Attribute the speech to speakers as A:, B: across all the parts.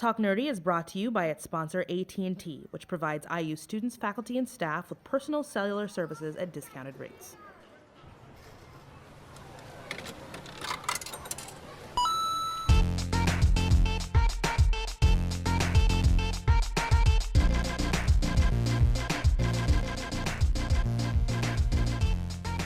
A: Talk Nerdy is brought to you by its sponsor AT&T, which provides IU students, faculty, and staff with personal cellular services at discounted rates.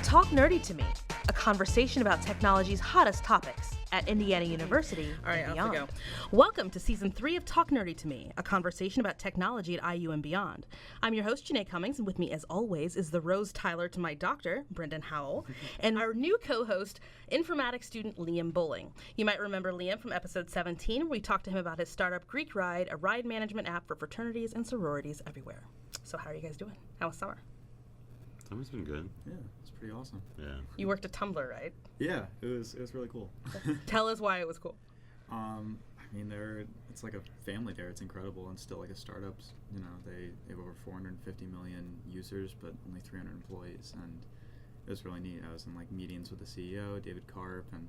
A: Talk Nerdy to Me, a conversation about technology's hottest topics at Indiana University and beyond.
B: Off we go. Welcome to Season 3 of Talk Nerdy to Me, a conversation about technology at IU and beyond. I'm your host, Janae Cummings, and with me, as always, is the Rose Tyler to my doctor, Brendan Howell, and our new co-host, informatics student Liam Bowling. You might remember Liam from episode 17, where we talked to him about his startup Greek Ride, a ride management app for fraternities and sororities everywhere. So how are you guys doing? How was summer?
C: Summer's been good.
D: Yeah, it's pretty awesome.
C: Yeah.
B: You worked at Tumblr, right?
D: Yeah, it was really cool.
B: Tell us why it was cool.
D: I mean, it's like a family there. It's incredible, and still like a startup. You know, they have over 450 million users, but only 300 employees, and it was really neat. I was in like meetings with the CEO, David Karp, and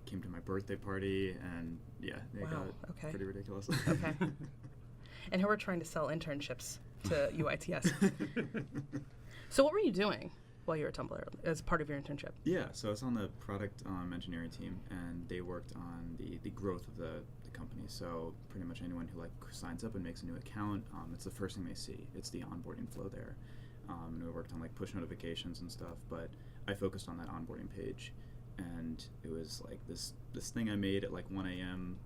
D: came to my birthday party, and yeah, it got pretty ridiculous.
B: Okay. And here we're trying to sell internships to UITS. So what were you doing while you were at Tumblr as part of your internship?
D: Yeah, so I was on the product engineering team, and they worked on the growth of the company. So pretty much anyone who like signs up and makes a new account, it's the first thing they see. It's the onboarding flow there. And we worked on like push notifications and stuff, but I focused on that onboarding page. And it was like this thing I made at like 1 a.m.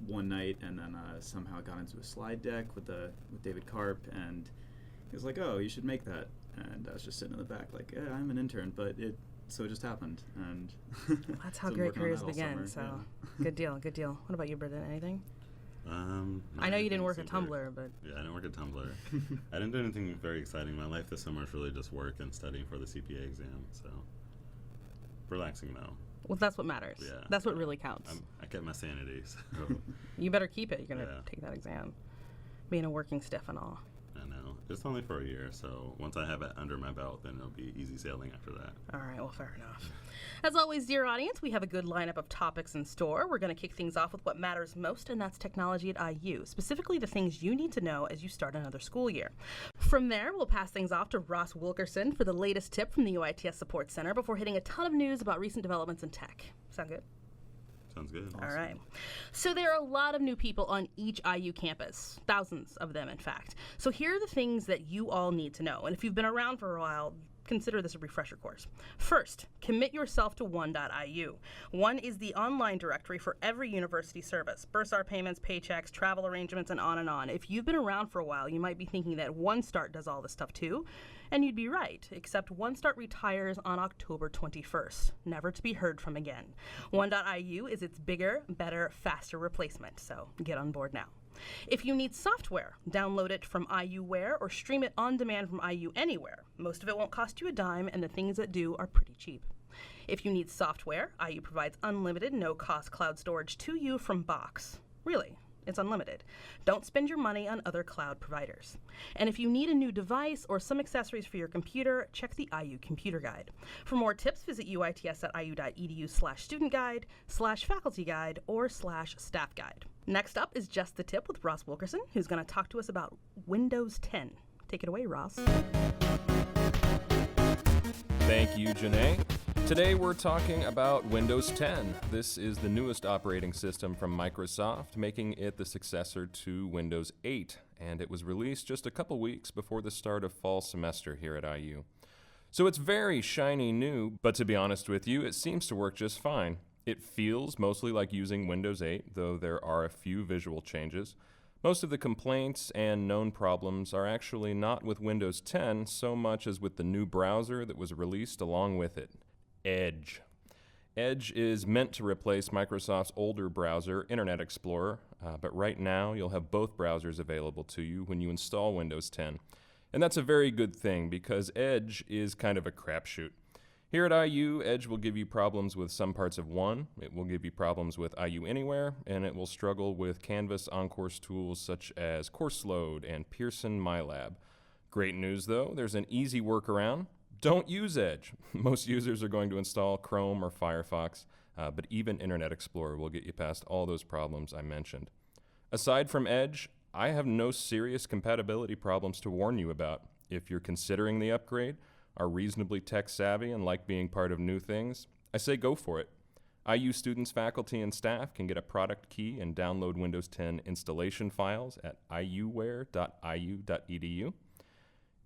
D: one night, and then somehow got into a slide deck with David Karp, and he was like, "Oh, you should make that." And I was just sitting in the back like, "Yeah, I'm an intern," but it just happened. And
B: that's how great careers begin. So yeah. Good deal. What about you, Brendan? Anything? I know you didn't work at Tumblr, but
C: yeah, I didn't work at Tumblr. I didn't do anything very exciting. My life this summer is really just work and studying for the CPA exam. So relaxing though.
B: Well, that's what matters.
C: Yeah,
B: that's what really counts.
C: I kept my sanity. So.
B: You better keep it. You're gonna take that exam, being a working stiff and all.
C: I know. It's only for a year, so once I have it under my belt, then it'll be easy sailing after that.
B: All right, well, fair enough. As always, dear audience, we have a good lineup of topics in store. We're going to kick things off with what matters most, and that's technology at IU, specifically the things you need to know as you start another school year. From there, we'll pass things off to Ross Wilkerson for the latest tip from the UITS Support Center before hitting a ton of news about recent developments in tech. Sound good?
C: Sounds good.
B: All right. So there are a lot of new people on each IU campus, thousands of them, in fact. So here are the things that you all need to know. And if you've been around for a while, consider this a refresher course. First, commit yourself to one.iu. One is the online directory for every university service, bursar payments, paychecks, travel arrangements, and on and on. If you've been around for a while, you might be thinking that OneStart does all this stuff too, and you'd be right, except OneStart retires on October 21st, never to be heard from again. One.iu is its bigger, better, faster replacement, so get on board now. If you need software, download it from IUware or stream it on demand from IU Anywhere. Most of it won't cost you a dime, and the things that do are pretty cheap. If you need software, IU provides unlimited, no-cost cloud storage to you from Box. Really, it's unlimited. Don't spend your money on other cloud providers. And if you need a new device or some accessories for your computer, check the IU Computer Guide. For more tips, visit uits.iu.edu/student guide, /faculty guide, or /staff guide. Next up is Just the Tip with Ross Wilkerson, who's going to talk to us about Windows 10. Take it away, Ross.
E: Thank you, Janae. Today we're talking about Windows 10. This is the newest operating system from Microsoft, making it the successor to Windows 8, and it was released just a couple weeks before the start of fall semester here at IU. So it's very shiny new, but to be honest with you, it seems to work just fine. It feels mostly like using Windows 8, though there are a few visual changes. Most of the complaints and known problems are actually not with Windows 10 so much as with the new browser that was released along with it, Edge. Edge is meant to replace Microsoft's older browser, Internet Explorer, but right now you'll have both browsers available to you when you install Windows 10. And that's a very good thing because Edge is kind of a crapshoot. Here at IU, Edge will give you problems with some parts of One, it will give you problems with IU Anywhere, and it will struggle with Canvas on-course tools such as CourseLoad and Pearson MyLab. Great news though, there's an easy workaround. Don't use Edge. Most users are going to install Chrome or Firefox, but even Internet Explorer will get you past all those problems I mentioned. Aside from Edge, I have no serious compatibility problems to warn you about. If you're considering the upgrade, are reasonably tech-savvy and like being part of new things, I say go for it. IU students, faculty, and staff can get a product key and download Windows 10 installation files at iuware.iu.edu.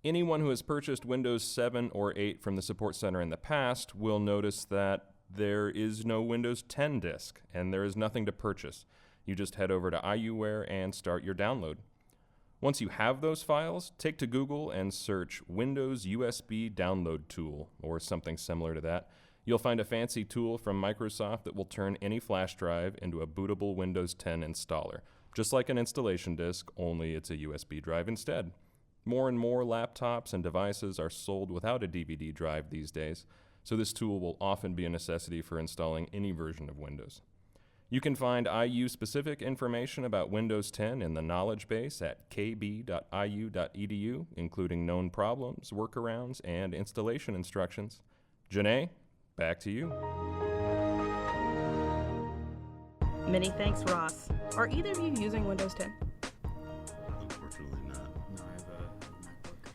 E: Anyone who has purchased Windows 7 or 8 from the Support Center in the past will notice that there is no Windows 10 disk, and there is nothing to purchase. You just head over to iUware and start your download. Once you have those files, take to Google and search Windows USB Download Tool or something similar to that. You'll find a fancy tool from Microsoft that will turn any flash drive into a bootable Windows 10 installer, just like an installation disk, only it's a USB drive instead. More and more laptops and devices are sold without a DVD drive these days, so this tool will often be a necessity for installing any version of Windows. You can find IU-specific information about Windows 10 in the knowledge base at kb.iu.edu, including known problems, workarounds, and installation instructions. Janae, back to you.
B: Many thanks, Ross. Are either of you using Windows 10?
C: Unfortunately not.
D: No, I have a MacBook.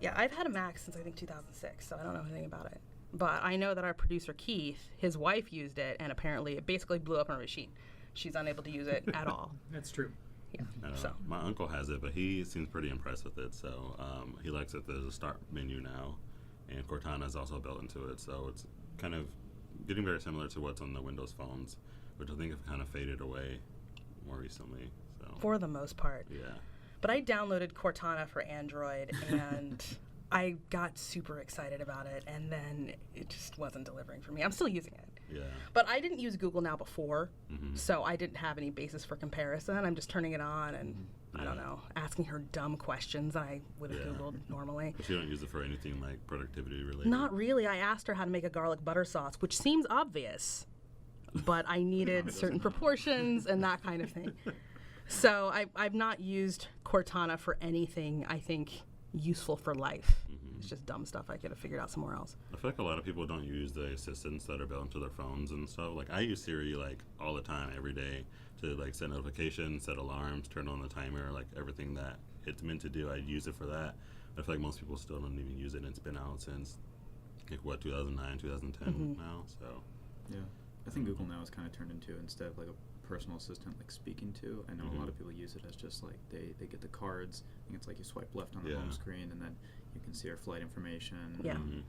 B: Yeah, I've had a Mac since I think 2006, so I don't know anything about it. But I know that our producer Keith, his wife used it, and apparently it basically blew up on her machine. She's unable to use it at all.
F: That's true.
B: Yeah.
C: So my uncle has it, but he seems pretty impressed with it. So he likes it. There's a start menu now, and Cortana is also built into it. So it's kind of getting very similar to what's on the Windows phones, which I think have kind of faded away more recently. So
B: For the most part.
C: yeah.
B: But I downloaded Cortana for Android, and I got super excited about it, and then it just wasn't delivering for me. I'm still using it.
C: Yeah.
B: But I didn't use Google Now before,
C: Mhm.
B: so I didn't have any basis for comparison. I'm just turning it on and, I don't
C: Yeah.
B: know, asking her dumb questions I would have
C: Yeah.
B: Googled normally.
C: But you don't use it for anything like productivity related.
B: Not really. I asked her how to make a garlic butter sauce, which seems obvious, but I needed certain proportions and that kind of thing. So I've not used Cortana for anything, I think, useful for life. It's just dumb stuff I could have figured out somewhere else.
C: I feel like a lot of people don't use the assistants that are built into their phones and stuff. Like I use Siri like all the time, every day, to like set notifications, set alarms, turn on the timer, like everything that it's meant to do. I use it for that. I feel like most people still don't even use it. And it's been out since like what 2009, 2010 now. So
D: Yeah, I think Google Now has kind of turned into, instead of like a personal assistant like speaking to, I know a lot of people use it as just like they get the cards. I think it's like you swipe left on the home screen and then you can see our flight information.
B: Yeah.
D: You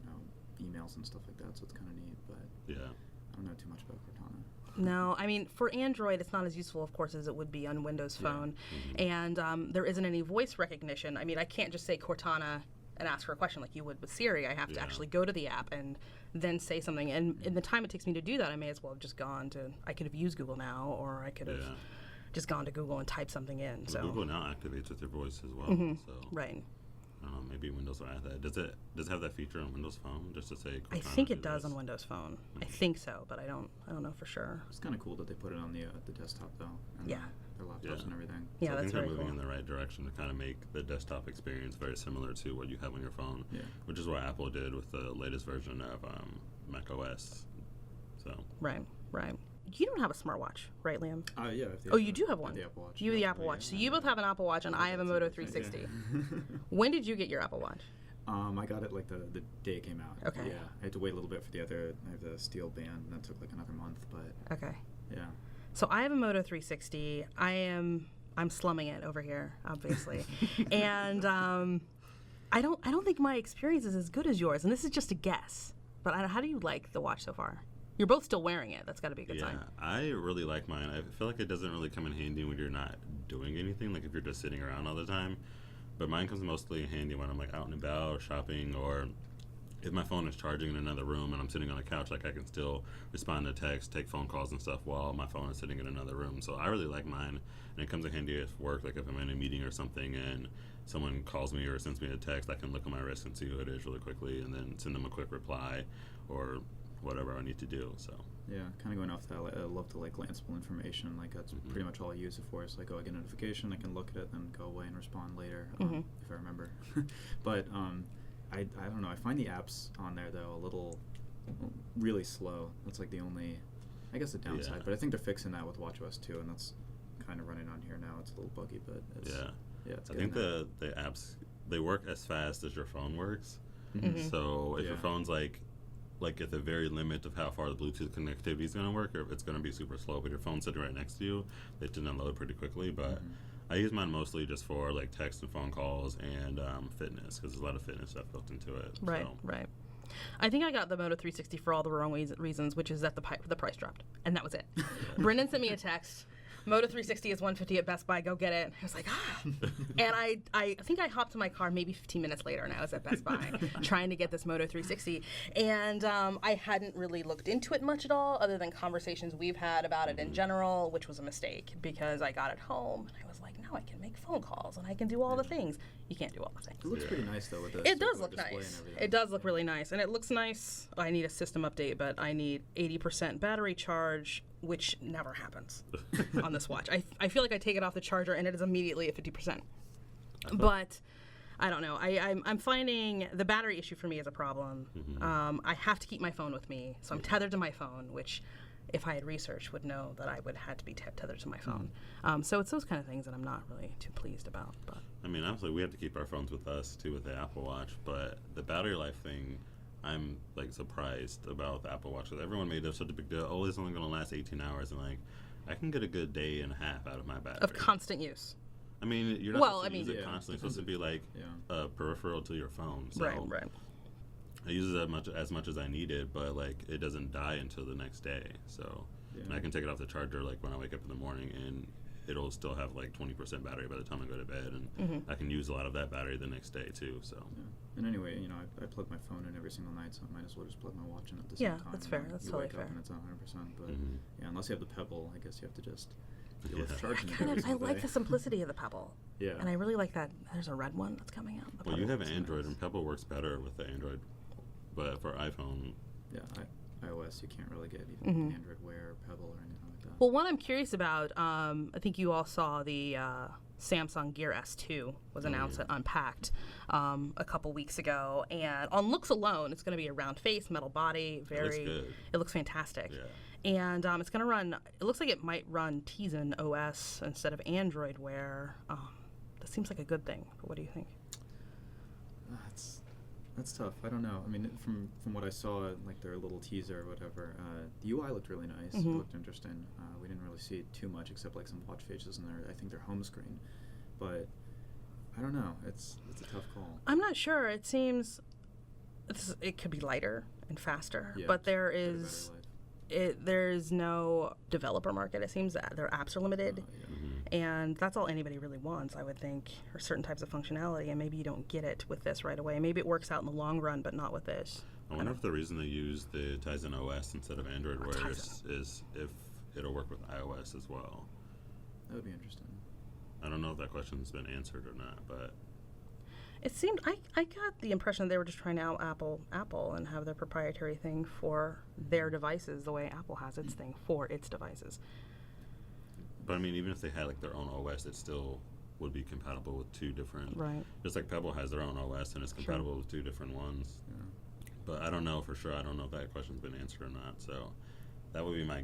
D: know, emails and stuff like that. So it's kind of neat, but
C: yeah.
D: I don't know too much about Cortana.
B: No, I mean, for Android, it's not as useful, of course, as it would be on Windows Phone. And there isn't any voice recognition. I mean, I can't just say Cortana and ask her a question like you would with Siri. I have to actually go to the app and then say something. And in the time it takes me to do that, I may as well have just gone to, I could have used Google Now, or I could have just gone to Google and typed something in.
C: Well,
B: So
C: Google Now activates with your voice as well. So
B: right.
C: I don't know, maybe Windows will add that. Does it have that feature on Windows Phone just to say
B: I
C: Cortana
B: think
C: do
B: it does
C: this?
B: on Windows Phone. I think so, but I don't know for sure.
D: It's kind of cool that they put it on the desktop though. And
B: Yeah.
D: Their laptops and everything.
B: Yeah,
C: So I
B: that's
C: think they're
B: very
C: moving
B: cool.
C: in the right direction to kind of make the desktop experience very similar to what you have on your phone,
D: Yeah.
C: which is what Apple did with the latest version of Mac OS. So
B: Right. You don't have a smartwatch, right, Liam?
D: Yeah. I have the
B: Oh, you do have one.
D: the Apple Watch.
B: You have the Apple Watch. So you both have an Apple Watch, and I have a Moto 360. When did you get your Apple Watch?
D: I got it like the day it came out.
B: Okay.
D: Yeah, I had to wait a little bit for the other. I have the steel band, and that took like another month. But
B: Okay.
D: yeah,
B: So I have a Moto 360. I'm slumming it over here, obviously, and I don't think my experience is as good as yours. And this is just a guess. But how do you like the watch so far? You're both still wearing it. That's got to be a good sign.
C: I really like mine. I feel like it doesn't really come in handy when you're not doing anything, like if you're just sitting around all the time. But mine comes mostly in handy when I'm like out and about, shopping, or if my phone is charging in another room and I'm sitting on a couch, like I can still respond to text, take phone calls and stuff while my phone is sitting in another room. So I really like mine, and it comes in handy at work, like if I'm in a meeting or something and someone calls me or sends me a text, I can look at my wrist and see who it is really quickly and then send them a quick reply or whatever I need to do. So
D: yeah, kind of going off that, I love to like glanceable information. Like that's pretty much all I use it for. It's like, oh, I get a notification, I can look at it, then go away and respond later if I remember. But I don't know. I find the apps on there though a little really slow. That's like the only, I guess, the downside.
C: Yeah.
D: But I think they're fixing that with WatchOS 2, and that's trying to run it on here now. It's a little buggy, but it's it's
C: I
D: good
C: think
D: now.
C: the apps, they work as fast as your phone works.
B: Mm-hmm.
C: So if your
D: Yeah.
C: phone's like at the very limit of how far the Bluetooth connectivity is going to work, or if it's going to be super slow, but your phone's sitting right next to you, they tend to load pretty quickly. But I use mine mostly just for like text and phone calls and fitness, because there's a lot of fitness stuff built into it.
B: Right,
C: So.
B: right. I think I got the Moto 360 for all the wrong reasons, which is that the price dropped, and that was it. Brendan sent me a text. Moto 360 is $150 at Best Buy. Go get it. I was like, and I think I hopped in my car maybe 15 minutes later, and I was at Best Buy trying to get this Moto 360. And I hadn't really looked into it much at all, other than conversations we've had about it in general, which was a mistake because I got it home and I was like, now I can make phone calls and I can do all the things. You can't do all the things.
D: It looks pretty nice though with the
B: It does
D: circular
B: look
D: display and
B: nice.
D: everything.
B: It does look really nice, and it looks nice. I need a system update, but I need 80% battery charge, which never happens on this watch. I feel like I take it off the charger and it is immediately at 50%. But I don't know. I'm finding the battery issue for me is a problem. I have to keep my phone with me, so I'm tethered to my phone, which if I had researched would know that I would have to be tethered to my phone. So it's those kind of things that I'm not really too pleased about. But
C: I mean, honestly, we have to keep our phones with us too with the Apple Watch, but the battery life thing, I'm like surprised about the Apple Watch. Everyone made it such a big deal. Oh, it's only going to last 18 hours, and like I can get a good day and a half out of my battery.
B: of constant use.
C: I mean, you're not
B: Well,
C: supposed to use it
D: yeah.
C: constantly. It's supposed to be like a peripheral to your phone. So
B: Right.
C: I use it as much as I need it, but like it doesn't die until the next day. So and I can take it off the charger like when I wake up in the morning, and it'll still have like 20% battery by the time I go to bed, and I can use a lot of that battery the next day too. So
D: And anyway, I plug my phone in every single night, so I might as well just plug my watch in at the same time.
B: that's fair.
D: And
B: That's
D: you
B: totally
D: wake
B: fair.
D: up and it's 100%. But yeah, unless you have the Pebble, I guess you have to just deal with
C: Yeah.
D: charging it every
B: I
D: single
B: like
D: day.
B: the simplicity of the Pebble.
D: Yeah.
B: And I really like that. There's a red one that's coming out. The
C: well, you
B: Pebble
C: have an
B: looks
C: Android,
B: nice.
C: and Pebble works better with the Android, but for iPhone,
D: Yeah, iOS, you can't really get even Android Wear or Pebble or anything like that.
B: Well, one I'm curious about, I think you all saw the Samsung Gear S2 was announced at Unpacked a couple weeks ago. And on looks alone, it's going to be a round face, metal body.
C: good.
B: It looks fantastic.
C: Yeah.
B: And it's going to run, it looks like it might run Tizen OS instead of Android Wear. That seems like a good thing. But what do you think?
D: That's tough. I don't know. I mean, from what I saw, like their little teaser or whatever, the UI looked really nice. It looked interesting. We didn't really see too much except like some watch faces and their home screen. But I don't know. It's a tough call.
B: I'm not sure. It seems it could be lighter and faster,
D: Yeah,
B: but there
D: better
B: is
D: life.
B: there's no developer market. It seems that their apps are limited, and that's all anybody really wants, I would think, or certain types of functionality. And maybe you don't get it with this right away. Maybe it works out in the long run, but not with this.
C: I wonder if the reason they use the Tizen OS instead of Android Wear
B: Tizen.
C: is if it'll work with iOS as well.
D: That would be interesting.
C: I don't know if that question's been answered or not, but
B: It seemed I got the impression they were just trying to out Apple and have their proprietary thing for their devices, the way Apple has its thing for its devices.
C: But I mean, even if they had like their own OS, it still would be compatible with two different.
B: Right.
C: Just like Pebble has their own OS and it's compatible with two different ones.
D: Yeah.
C: But I don't know for sure. I don't know if that question's been answered or not. So that would be my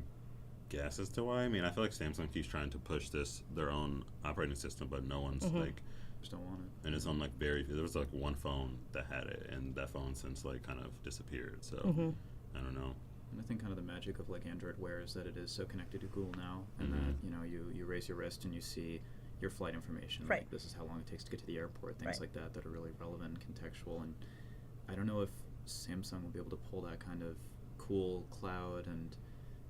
C: guess as to why. I mean, I feel like Samsung keeps trying to push their own operating system, but no one's like.
D: Just don't want it.
C: And it's on like there was like one phone that had it, and that phone since like kind of disappeared. So I don't know.
D: And I think kind of the magic of like Android Wear is that it is so connected to Google now, and that you raise your wrist and you see your flight information.
B: Right.
D: Like this is how long it takes to get to the airport. Things
B: Right.
D: like that are really relevant, contextual, and I don't know if Samsung will be able to pull that kind of cool cloud and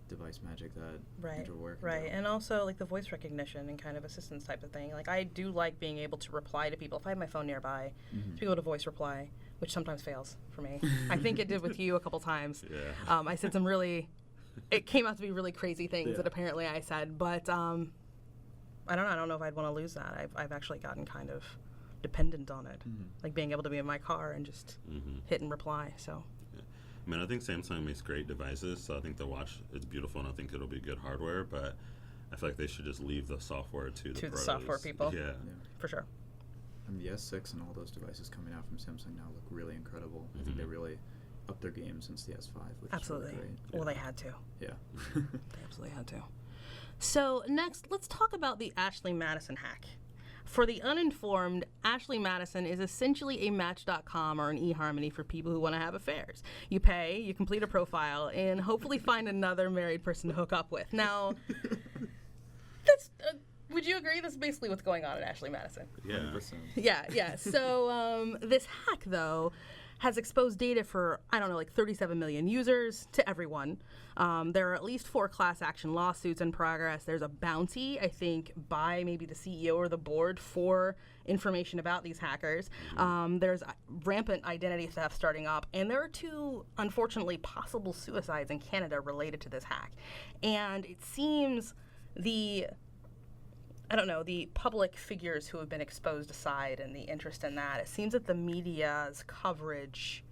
D: device magic that Android Wear can do.
B: And also like the voice recognition and kind of assistance type of thing. Like I do like being able to reply to people if I have my phone nearby, to be able to voice reply, which sometimes fails for me. I think it did with you a couple times.
C: Yeah.
B: I said some it came out to be really crazy things that apparently I said, but I don't know if I'd want to lose that. I've actually gotten kind of dependent on it, like being able to be in my car and just hit and reply. So.
C: I mean, I think Samsung makes great devices, so I think the watch is beautiful, and I think it'll be good hardware. But I feel like they should just leave the software to the pros.
B: software people.
C: Yeah.
B: For sure.
D: And the S6 and all those devices coming out from Samsung now look really incredible. I think they really upped their game since the S5, which
B: Absolutely.
D: is really great.
B: Well, they had to.
D: Yeah.
B: They absolutely had to. So next, let's talk about the Ashley Madison hack. For the uninformed, Ashley Madison is essentially a Match.com or an eHarmony for people who want to have affairs. You pay, you complete a profile, and hopefully find another married person to hook up with. Now, that's, would you agree? That's basically what's going on at Ashley Madison.
C: Yeah.
D: 100%.
B: Yeah. So this hack, though, has exposed data for, I don't know, like 37 million users to everyone. There are at least 4 class action lawsuits in progress. There's a bounty, I think, by maybe the CEO or the board for information about these hackers. There's rampant identity theft starting up. And there are 2, unfortunately, possible suicides in Canada related to this hack. And it seems the public figures who have been exposed aside and the interest in that, it seems that the media's coverage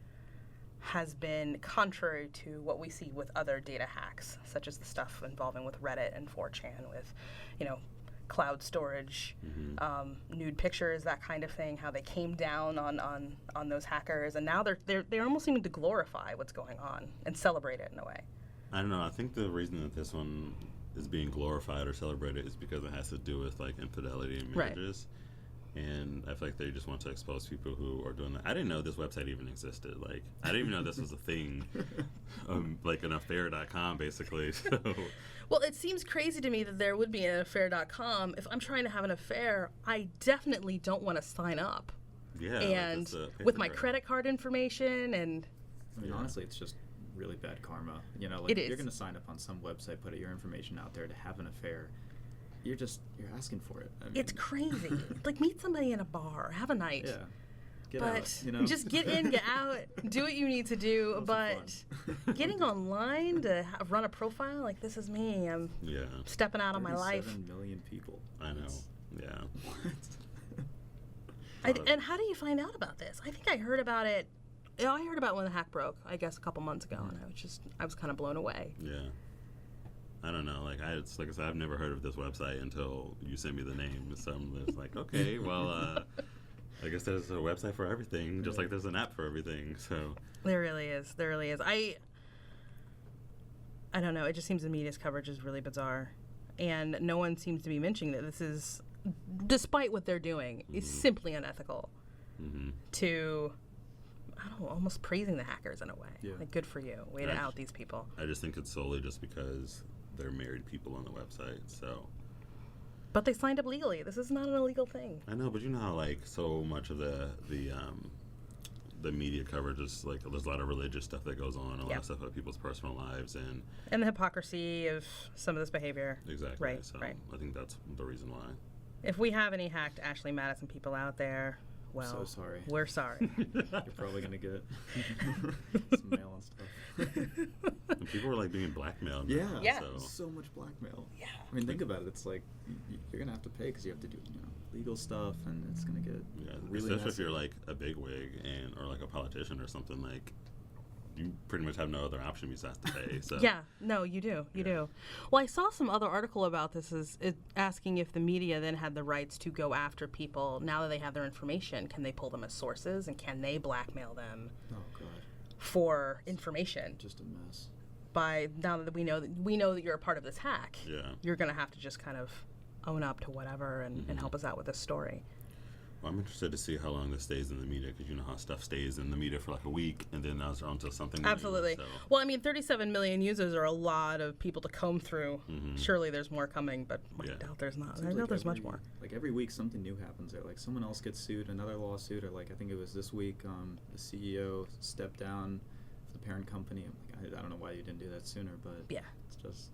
B: has been contrary to what we see with other data hacks, such as the stuff involving with Reddit and 4chan with, cloud storage, nude pictures, that kind of thing, how they came down on those hackers. And now they're almost seeming to glorify what's going on and celebrate it in a way.
C: I don't know. I think the reason that this one is being glorified or celebrated is because it has to do with like infidelity in marriages. And I feel like they just want to expose people who are doing that. I didn't know this website even existed. Like, I didn't even know this was a thing. Like an affair.com, basically. So.
B: Well, it seems crazy to me that there would be an affair.com. If I'm trying to have an affair, I definitely don't want to sign up.
C: Yeah.
B: And
C: like
B: with my credit card information and...
D: I mean, honestly, it's just really bad karma.
B: It is.
D: You're going to sign up on some website, put your information out there to have an affair. You're asking for it. I mean,
B: it's crazy. Like, meet somebody in a bar, have a night.
D: Yeah. Get
B: but
D: out,
B: just get in, get out, do what you need to do.
D: Have
B: But getting online to run a profile, like, this is me. I'm stepping out on my life.
D: 7 million people.
C: I know. Yeah.
B: And how do you find out about this? I think I heard about it. I heard about when the hack broke, I guess, a couple months ago, and I was kind of blown away.
C: Yeah. I don't know. Like I said, I've never heard of this website until you sent me the name. So I'm just like, okay, well, I guess there's a website for everything, just like there's an app for everything. So
B: there really is. I don't know. It just seems the media's coverage is really bizarre, and no one seems to be mentioning that this is, despite what they're doing, is simply unethical. To, I don't know, almost praising the hackers in a way.
D: Yeah.
B: Like, good for you. Way to out these people.
C: I just think it's solely just because they're married people on the website. So.
B: But they signed up legally. This is not an illegal thing.
C: I know, but you know how like so much of the media coverage is like there's a lot of religious stuff that goes on, a lot of stuff about people's personal lives
B: and the hypocrisy of some of this behavior.
C: Exactly.
B: Right.
C: So
B: right.
C: I think that's the reason why.
B: If we have any hacked Ashley Madison people out there, well,
D: so sorry.
B: We're sorry.
D: You're probably gonna get some mail and stuff.
C: And people were like being blackmailed.
D: Yeah.
B: Yeah.
D: So much blackmail.
B: Yeah.
D: I mean, think about it. It's like you're gonna have to pay because you have to do legal stuff, and it's gonna get really
C: especially
D: messy.
C: if you're like a bigwig or like a politician or something. Like you pretty much have no other option besides to pay. So
B: Yeah, no, you do. You do. Well, I saw some other article about this is asking if the media then had the rights to go after people now that they have their information. Can they pull them as sources, and can they blackmail them
D: Oh God.
B: for information?
D: Just a mess.
B: By now that we know that you're a part of this hack, you're going to have to just kind of own up to whatever and help us out with this story.
C: Well, I'm interested to see how long this stays in the media, because you know how stuff stays in the media for like a week and then now it's on to something
B: Absolutely.
C: new, so.
B: Well, I mean, 37 million users are a lot of people to comb through. Surely there's more coming, but I doubt there's not. I doubt there's much more.
D: Like every week something new happens there. Like someone else gets sued, another lawsuit, or like I think it was this week, the CEO stepped down for the parent company. I'm like, I don't know why you didn't do that sooner, but it's just...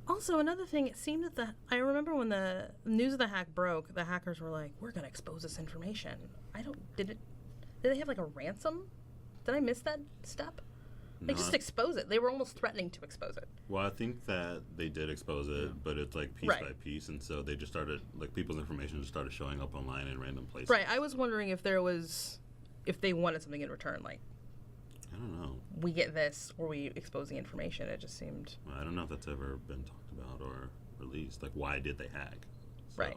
B: Also, another thing, it seemed that I remember when the news of the hack broke, the hackers were like, we're going to expose this information. Did they have like a ransom? Did I miss that step? They just expose it. They were almost threatening to expose it.
C: Well, I think that they did expose it, but it's like piece by piece, and so they just started, like people's information just started showing up online in random places.
B: Right, I was wondering if they wanted something in return, like,
C: I don't know.
B: We get this, or we expose the information. It just seemed...
C: Well, I don't know if that's ever been talked about or released. Like, why did they hack? So,
B: right.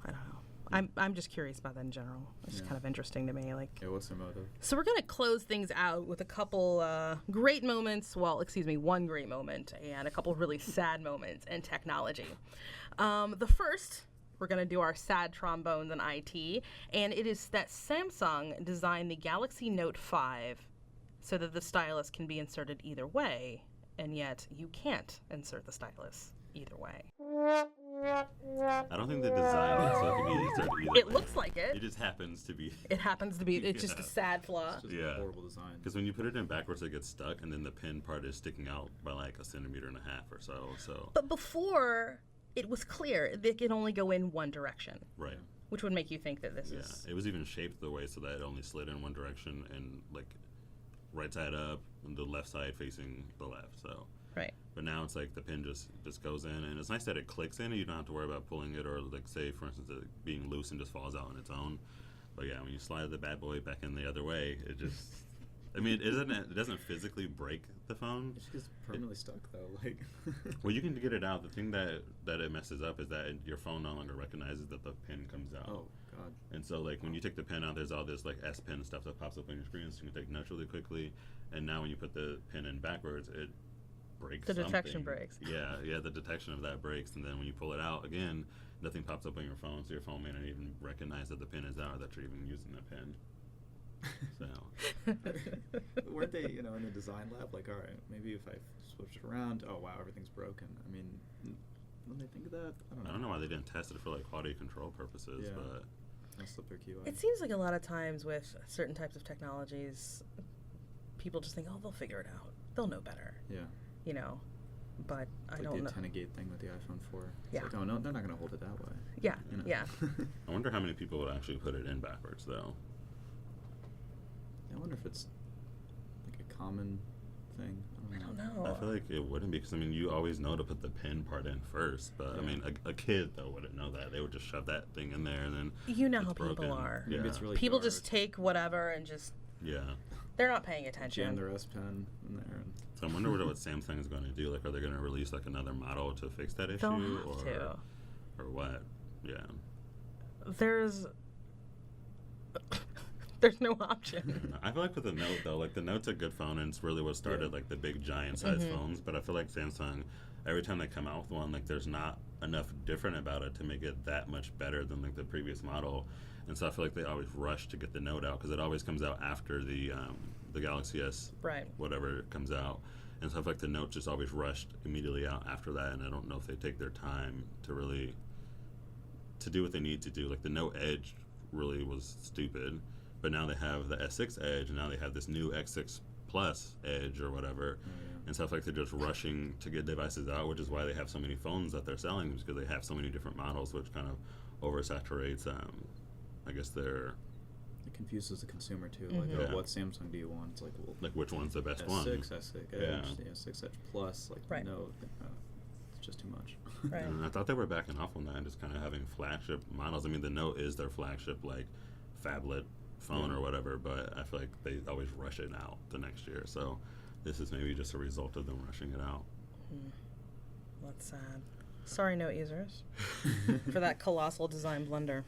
B: I don't know. I'm just curious about that in general. It's just kind of interesting to me. Like,
D: Yeah, what's their motive?
B: so we're gonna close things out with a couple great moments. Well, excuse me, one great moment and a couple really sad moments in technology. The first, we're gonna do our sad trombones in IT, and it is that Samsung designed the Galaxy Note 5 so that the stylus can be inserted either way, and yet you can't insert the stylus either way.
C: I don't think they designed it so it can be inserted either
B: It
C: way.
B: looks like it.
C: It just happens to be.
B: It happens to be. It's just a
C: Yeah.
B: sad flaw.
D: It's just
C: Yeah.
D: a horrible design.
C: Because when you put it in backwards, it gets stuck, and then the pin part is sticking out by like 1.5 centimeters or so. So
B: But before, it was clear that it can only go in one direction,
C: right.
B: which would make you think that this
C: Yeah,
B: is.
C: it was even shaped the way so that it only slid in one direction and like right side up and the left side facing the left. So,
B: Right.
C: but now it's like the pin just goes in, and it's nice that it clicks in, and you don't have to worry about pulling it or like say for instance it being loose and just falls out on its own. But yeah, when you slide the bad boy back in the other way, it just. I mean, it doesn't physically break the phone.
D: It just gets permanently stuck though. Like,
C: Well, you can get it out. The thing that it messes up is that your phone no longer recognizes that the pin comes out.
D: oh god.
C: And so, like, when you take the pin out, there's all this, like, S Pen stuff that pops up on your screen, so you can take notes really quickly. And now when you put the pin in backwards, it breaks
B: The detection
C: something.
B: breaks.
C: Yeah, the detection of that breaks. And then when you pull it out, again, nothing pops up on your phone, so your phone may not even recognize that the pin is out or that you're even using the pin. So,
D: Weren't they, in the design lab, like, all right, maybe if I switch it around, oh wow, everything's broken. I mean, when they think of that,
C: I don't know why they didn't test it for, like, quality control purposes,
D: Yeah.
C: but...
D: I'll slip their QI.
B: It seems like a lot of times with certain types of technologies, people just think, oh, they'll figure it out. They'll know better,
D: Yeah.
B: But I
D: It's like
B: don't
D: the
B: know.
D: antenna gate thing with the iPhone 4. It's
B: Yeah.
D: like, oh no, they're not going to hold it that way.
B: Yeah,
D: You know?
B: yeah.
C: I wonder how many people would actually put it in backwards, though.
D: I wonder if it's like a common thing.
B: I don't
C: I
B: know.
C: feel like it wouldn't, because I mean you always know to put the pin part in first, but I
D: Yeah.
C: mean a kid though wouldn't know that. They would just shove that thing in there and then
B: You know
C: it's
B: how people
C: broken.
B: are.
C: Yeah.
D: Maybe it's really
B: People
D: dark.
B: just take whatever and just,
C: Yeah.
B: they're not paying
D: jam
B: attention.
D: their S Pen in there. And
C: So I wonder what Samsung is going to do. Like, are they going to release like another model to fix that issue,
B: They'll have to.
C: or what? Yeah.
B: There's there's no option.
C: I feel like with the Note though, like the Note's a good phone, and it's really what started
D: Yeah.
C: like the big giant size
B: Mm-hmm.
C: phones. But I feel like Samsung, every time they come out with one, like there's not enough different about it to make it that much better than like the previous model. And so I feel like they always rush to get the Note out because it always comes out after the Galaxy S,
B: Right.
C: whatever comes out. And so I feel like the Note just always rushed immediately out after that. And I don't know if they take their time to really to do what they need to do. Like the Note Edge really was stupid, but now they have the S6 Edge, and now they have this new X6 Plus Edge or whatever. And so I feel like they're just rushing to get devices out, which is why they have so many phones that they're selling, because they have so many different models, which kind of oversaturates, I guess, their
D: it confuses the consumer too. Like,
B: Mhm.
C: Yeah.
D: oh, what Samsung do you want? It's like, well,
C: like which one's the best
D: S6,
C: one.
D: S6 Edge,
C: Yeah.
D: the S6 Edge Plus. Like,
B: Right.
D: no, it's just too much.
B: Right.
C: And I thought they were backing off on that and just kind of having flagship models. I mean, the Note is their flagship, like, phablet phone
D: Yeah.
C: or whatever, but I feel like they always rush it out the next year. So this is maybe just a result of them rushing it out.
B: That's sad. Sorry, Note users, for that colossal design blunder.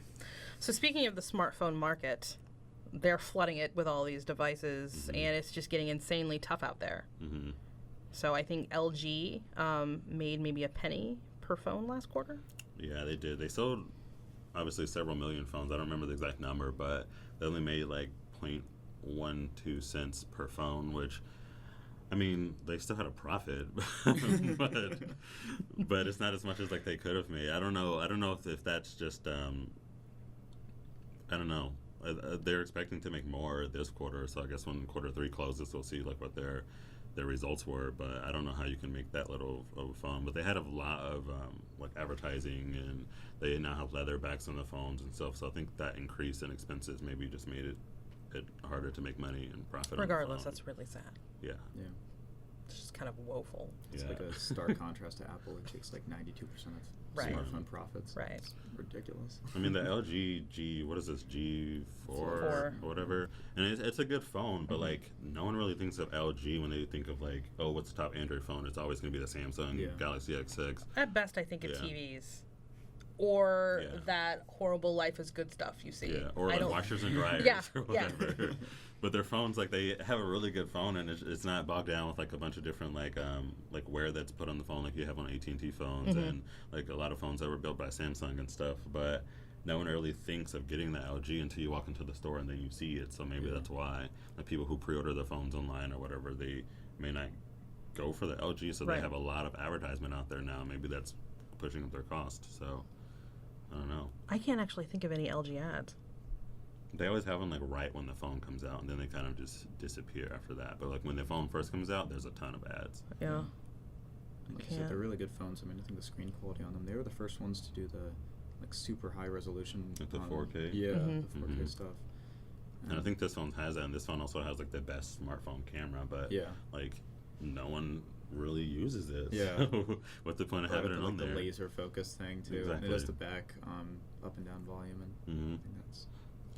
B: So speaking of the smartphone market, they're flooding it with all these devices,
C: Mhm.
B: and it's just getting insanely tough out there.
C: Hmm.
B: So I think LG made maybe a penny per phone last quarter.
C: Yeah, they did. They sold, obviously, several million phones. I don't remember the exact number, but they only made like 0.12 cents per phone, which, I mean, they still had a profit, but it's not as much as like they could have made. I don't know if that's just I don't know. They're expecting to make more this quarter, so I guess when quarter 3 closes, we'll see like what their results were. But I don't know how you can make that little of a phone. But they had a lot of like advertising, and they now have leather backs on the phones and stuff. So I think that increase in expenses maybe just made it harder to make make and profit.
B: Regardless,
C: on the phone.
B: that's really sad.
C: Yeah.
D: Yeah.
B: It's just kind of woeful.
D: It's
C: Yeah.
D: like a stark contrast to Apple. It takes like 92% of
B: Right.
D: smartphone profits.
B: Right.
D: It's ridiculous.
C: I mean, the LG what is this, G4
B: Four.
C: or whatever, and it's a good phone, but like no one really thinks of LG when they think of like, oh, what's the top Android phone? It's always going to be the Samsung
D: Yeah.
C: Galaxy X6.
B: At best, I think of
C: Yeah.
B: TVs. or
C: Yeah.
B: that horrible Life is Good stuff you see.
C: Yeah, or
B: I
C: like
B: don't-
C: washers and dryers
B: Yeah,
C: or
B: yeah.
C: whatever. But their phones, like they have a really good phone, and it's not bogged down with like a bunch of different like wear that's put on the phone, like you have on AT&T phones,
B: Mm-hmm.
C: and like a lot of phones that were built by Samsung and stuff. But no one really thinks of getting the LG until you walk into the store and then you see it. So maybe that's why like people who pre-order their phones online or whatever, they may not go for the LG. So
B: Right.
C: they have a lot of advertisement out there now. Maybe that's pushing up their cost. So I don't know.
B: I can't actually think of any LG ads.
C: They always have them like right when the phone comes out, and then they kind of just disappear after that. But like when the phone first comes out, there's a ton of ads.
B: Yeah.
D: Like you
B: can't.
D: said, they're really good phones. I mean, I think the screen quality on them, they were the first ones to do the like super high resolution.
C: Like the
D: on-
C: 4K?
D: Yeah,
B: Mhm.
D: the 4K
C: Mhm.
D: stuff.
C: And I think this phone has that, and this phone also has like the best smartphone camera. But
D: Yeah.
C: like no one really uses it.
D: Yeah.
C: So what's the point of having it on
D: the
C: there?
D: laser focus thing too. And
C: Exactly.
D: it does the back up and down volume, and
C: Mhm.
D: I think that's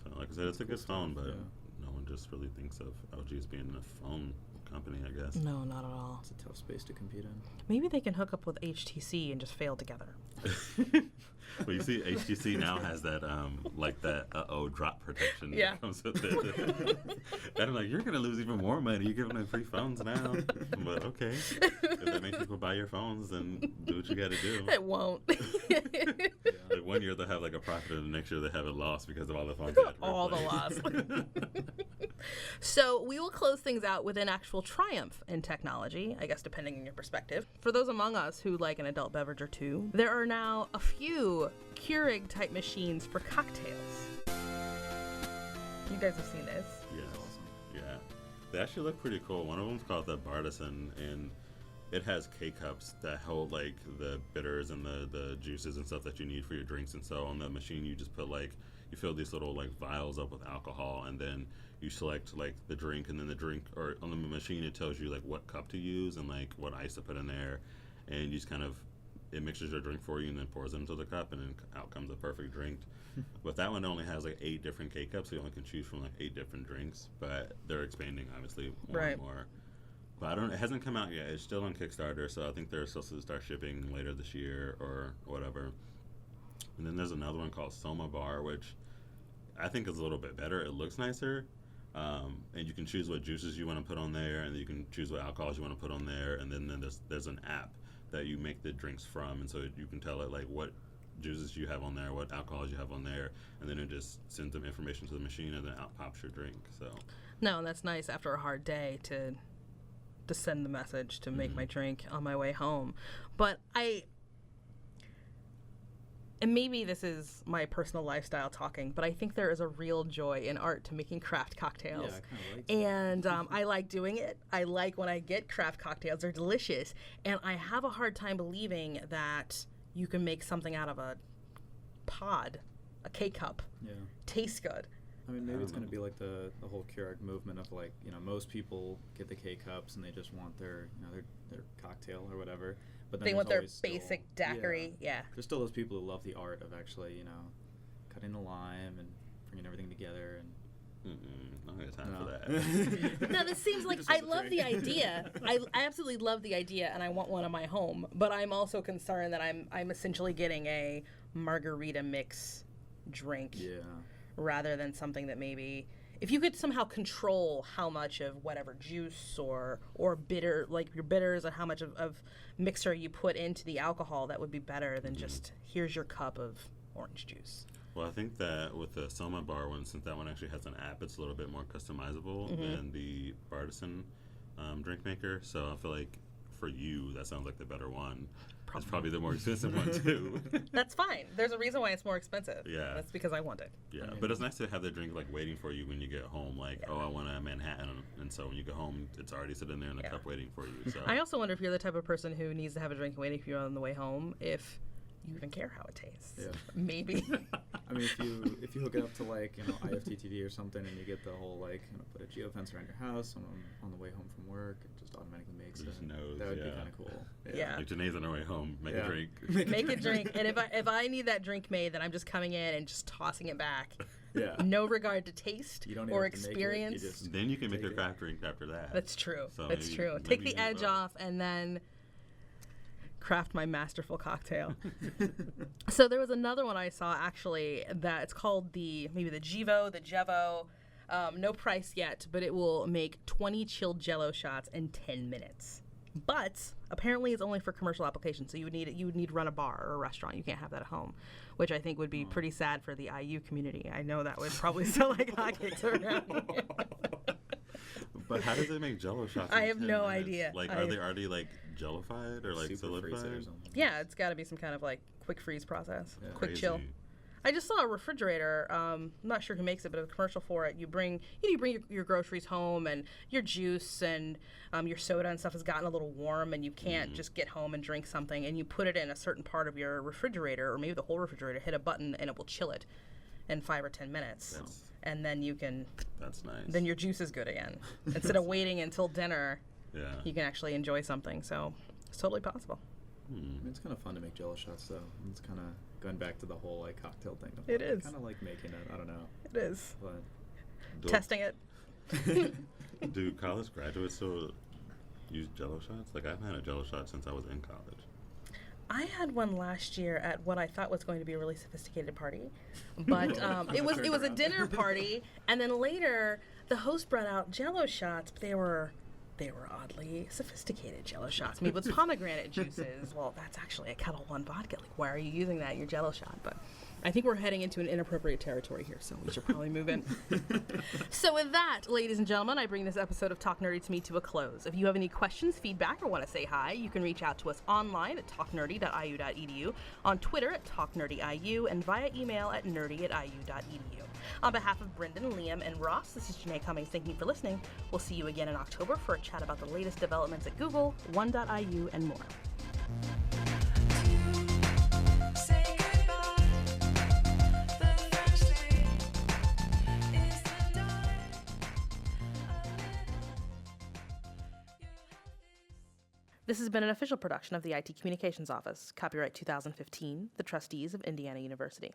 C: So like I said, it's a
D: cool
C: good phone,
D: stuff,
C: but
D: yeah.
C: no one just really thinks of LG as being a phone company, I guess.
B: No, not at all.
D: it's a tough space to compete in.
B: Maybe they can hook up with HTC and just fail together.
C: Well, you see, HTC now has that like that drop protection
B: Yeah.
C: that comes with it. And I'm like, you're gonna lose even more money. You're giving them free phones now. But okay, if that makes people buy your phones, then do what you got to do.
B: It won't.
C: Like 1 year they'll have like a profit, and the next year they have a loss because of all the phones. They had to
B: All the
C: replace.
B: loss. So we will close things out with an actual triumph in technology, I guess depending on your perspective. For those among us who like an adult beverage or two, there are now a few Keurig type machines for cocktails. You guys have seen this.
C: Yes.
D: Awesome.
C: Yeah. They actually look pretty cool. One of them's called the Bartisan, and it has K-cups that hold like the bitters and the juices and stuff that you need for your drinks. And so on the machine, you just put like, you fill these little like vials up with alcohol, and then you select like the drink, and then the drink, or on the machine, it tells you like what cup to use and like what ice to put in there. And you just kind of, it mixes your drink for you and then pours it into the cup, and then out comes a perfect drink. But that one only has like 8 different K-cups, so you only can choose from like 8 different drinks. But they're expanding obviously more
B: Right.
C: and more. But I don't. It hasn't come out yet. It's still on Kickstarter, so I think they're supposed to start shipping later this year or whatever. And then there's another one called Soma Bar, which I think is a little bit better. It looks nicer, and you can choose what juices you want to put on there, and you can choose what alcohols you want to put on there. And then there's an app that you make the drinks from, and so you can tell it like what juices you have on there, what alcohols you have on there, and then it just sends them information to the machine, and then out pops your drink. So
B: No, that's nice after a hard day to send the message to make my drink on my way home. But and maybe this is my personal lifestyle talking, but I think there is a real joy in art to making craft cocktails.
D: Yeah, I kind of like that.
B: And I like doing it. I like when I get craft cocktails. They're delicious. And I have a hard time believing that you can make something out of a pod, a K-cup,
D: Yeah.
B: taste good.
D: I mean, maybe it's going to be like the whole Keurig movement of like, you know, most people get the K-cups and they just want their, you know, their cocktail or whatever. But then
B: They
D: there's
B: want their
D: always still-
B: basic daiquiri. Yeah.
D: There's still those people who love the art of actually, you know, cutting the lime and bringing everything together. And
C: I don't have time
D: No.
C: for that.
B: No, this seems like
D: Just
B: I
D: want the
B: love the
D: drink.
B: idea. I absolutely love the idea, and I want one in my home. But I'm also concerned that I'm essentially getting a margarita mix drink
D: yeah,
B: rather than something that maybe, if you could somehow control how much of whatever juice or bitter, like your bitters, or how much of mixer you put into the alcohol, that would be better than just here's your cup of orange juice.
C: Well, I think that with the Soma Bar one, since that one actually has an app, it's a little bit more customizable than the Bartisan drink maker. So I feel like for you, that sounds like the better one. It's probably the more expensive one too.
B: That's fine. There's a reason why it's more expensive.
C: Yeah.
B: That's because I want it.
C: Yeah, but it's nice to have the drink like waiting for you when you get home. Like, oh, I want a Manhattan, and so when you go home, it's already sitting there in a cup waiting for you. So
B: I also wonder if you're the type of person who needs to have a drink waiting for you on the way home, if you even care how it tastes.
D: Yeah.
B: Maybe.
D: I mean, if you hook it up to like, you know, IFTTT or something, and you get the whole like, you know, put a geofence around your house, and on the way home from work, it just automatically makes
C: Just
D: it.
C: knows,
D: That would be
C: yeah.
D: kind of cool.
B: Yeah.
C: like Janae's on her way home, make a
D: Yeah.
C: drink.
B: Make a drink. And if I need that drink made, then I'm just coming in and just tossing it back.
D: Yeah.
B: No regard to taste
D: You don't even
B: or
D: have to make it,
B: experience.
D: you just
C: Then you can make
D: take
C: your
D: it.
C: craft drink after that.
B: That's true.
C: So
B: That's
C: maybe-
B: true.
C: maybe
B: Take
C: you
B: the
C: need
B: edge
C: both.
B: off, and then craft my masterful cocktail. So there was another one I saw actually that it's called the Jevo. No price yet, but it will make 20 chilled Jello shots in 10 minutes. But apparently it's only for commercial applications, so you would need to run a bar or a restaurant. You can't have that at home, which I think would be pretty sad for the IU community. I know that would probably sell like hotcakes around here.
C: But how does it make Jello shots?
B: I
C: in
B: have
C: 10
B: no
C: minutes?
B: idea.
C: Like, are they already like jellified or like
D: Super freeze it or
C: solidified?
D: something.
B: Yeah, it's got to be some kind of like quick freeze process,
D: Yeah.
B: quick
C: Crazy.
B: chill. I just saw a refrigerator. I'm not sure who makes it, but a commercial for it. You bring your groceries home, and your juice and your soda and stuff has gotten a little warm, and you can't just get home and drink something. And you put it in a certain part of your refrigerator, or maybe the whole refrigerator. Hit a button, and it will chill it in 5 or 10 minutes, and then you can.
C: That's nice.
B: Then your juice is good again. Instead of waiting until dinner,
C: Yeah.
B: you can actually enjoy something. So it's totally possible.
D: I mean, it's kind of fun to make Jello shots, though. It's kind of going back to the whole like cocktail thing.
B: It is.
D: I kind of like making it. I don't know,
B: It is.
D: but
B: Testing it.
C: Do college graduates still use Jello shots? Like, I've had a Jello shot since I was in college.
B: I had one last year at what I thought was going to be a really sophisticated party, but it was a dinner party, and then later the host brought out Jello shots, but they were oddly sophisticated Jello shots made with pomegranate juices. Well, that's actually a Kettle One vodka. Like, why are you using that in your Jello shot? But I think we're heading into an inappropriate territory here, so we should probably move in. So with that, ladies and gentlemen, I bring this episode of Talk Nerdy to Me to a close. If you have any questions, feedback, or want to say hi, you can reach out to us online at talknerdy.iu.edu, on Twitter at talknerdyiu, and via email at nerdy@iu.edu. On behalf of Brendan, Liam, and Ross, this is Janae Cummings. Thank you for listening. We'll see you again in October for a chat about the latest developments at Google, One.iu, and more. This has been an official production of the IT Communications Office. Copyright 2015, the Trustees of Indiana University.